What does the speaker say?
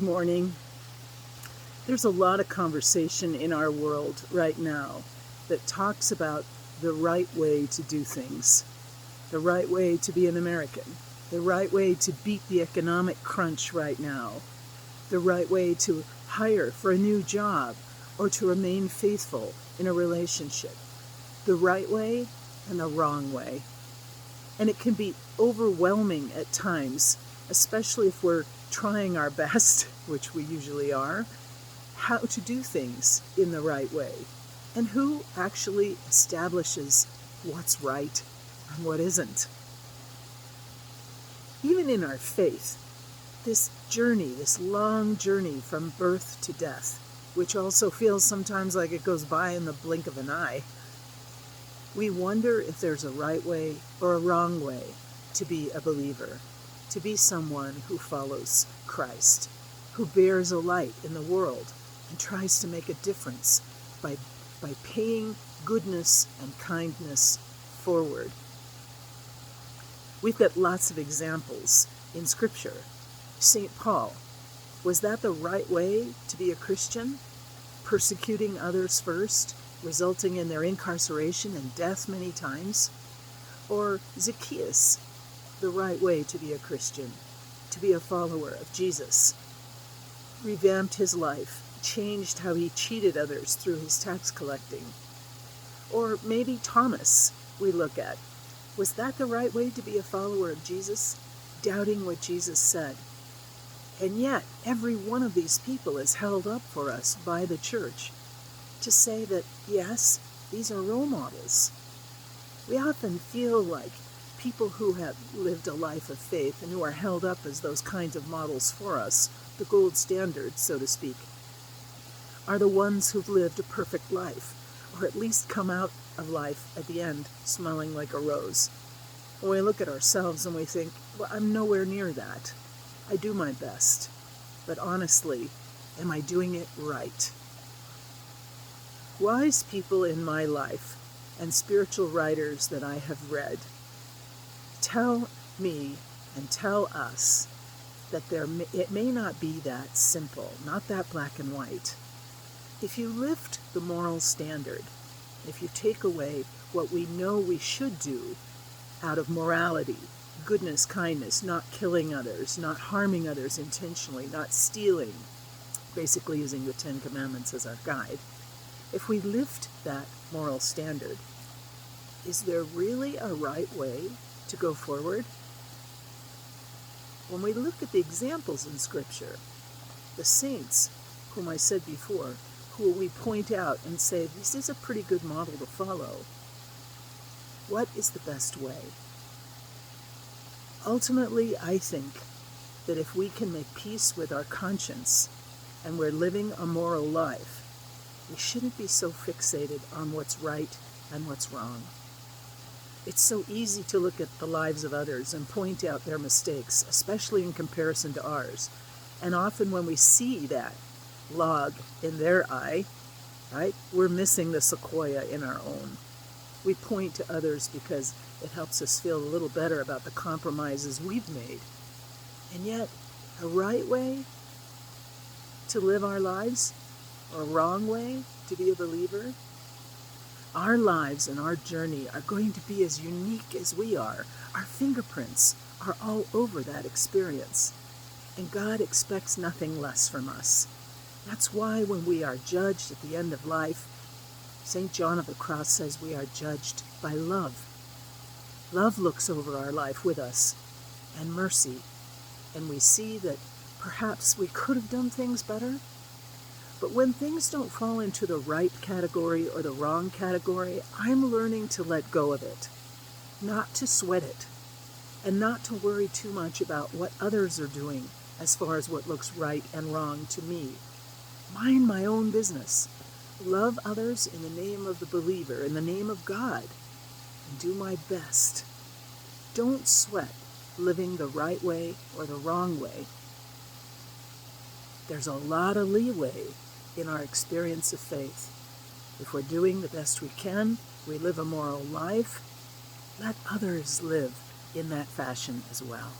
Morning. There's a lot of conversation in our world right now that talks about the right way to do things, the right way to be an American, the right way to beat the economic crunch right now, the right way to hire for a new job or to remain faithful in a relationship, the right way and the wrong way. And it can be overwhelming at times, especially if we're trying our best, which we usually are, how to do things in the right way. And who actually establishes what's right and what isn't. Even in our faith, this journey, this long journey from birth to death, which also feels sometimes like it goes by in the blink of an eye, we wonder if there's a right way or a wrong way to be a believer, to be someone who follows Christ, who bears a light in the world and tries to make a difference by paying goodness and kindness forward. We've got lots of examples in Scripture. St. Paul, was that the right way to be a Christian? Persecuting others first, resulting in their incarceration and death many times? Or Zacchaeus, the right way to be a Christian, to be a follower of Jesus? Revamped his life, changed how he cheated others through his tax collecting. Or maybe Thomas, we look at. Was that the right way to be a follower of Jesus? Doubting what Jesus said. And yet, every one of these people is held up for us by the church to say that, yes, these are role models. We often feel like people who have lived a life of faith and who are held up as those kinds of models for us, the gold standard, so to speak, are the ones who've lived a perfect life, or at least come out of life at the end smelling like a rose. When we look at ourselves and we think, well, I'm nowhere near that. I do my best. But honestly, am I doing it right? Wise people in my life and spiritual writers that I have read tell me and tell us that it may not be that simple, not that black and white. If you lift the moral standard, if you take away what we know we should do out of morality, goodness, kindness, not killing others, not harming others intentionally, not stealing, basically using the Ten Commandments as our guide, if we lift that moral standard, is there really a right way to go forward? When we look at the examples in Scripture, the saints, whom I said before, who we point out and say, this is a pretty good model to follow, what is the best way? Ultimately, I think that if we can make peace with our conscience and we're living a moral life, we shouldn't be so fixated on what's right and what's wrong. It's so easy to look at the lives of others and point out their mistakes, especially in comparison to ours. And often when we see that log in their eye, right, we're missing the sequoia in our own. We point to others because it helps us feel a little better about the compromises we've made. And yet, a right way to live our lives, or a wrong way to be a believer, our lives and our journey are going to be as unique as we are. Our fingerprints are all over that experience. And God expects nothing less from us. That's why when we are judged at the end of life, St. John of the Cross says we are judged by love. Love looks over our life with us, and mercy. And we see that perhaps we could have done things better. But when things don't fall into the right category or the wrong category, I'm learning to let go of it, not to sweat it, and not to worry too much about what others are doing as far as what looks right and wrong to me. Mind my own business. Love others in the name of the believer, in the name of God, and do my best. Don't sweat living the right way or the wrong way. There's a lot of leeway in our experience of faith. If we're doing the best we can, we live a moral life, let others live in that fashion as well.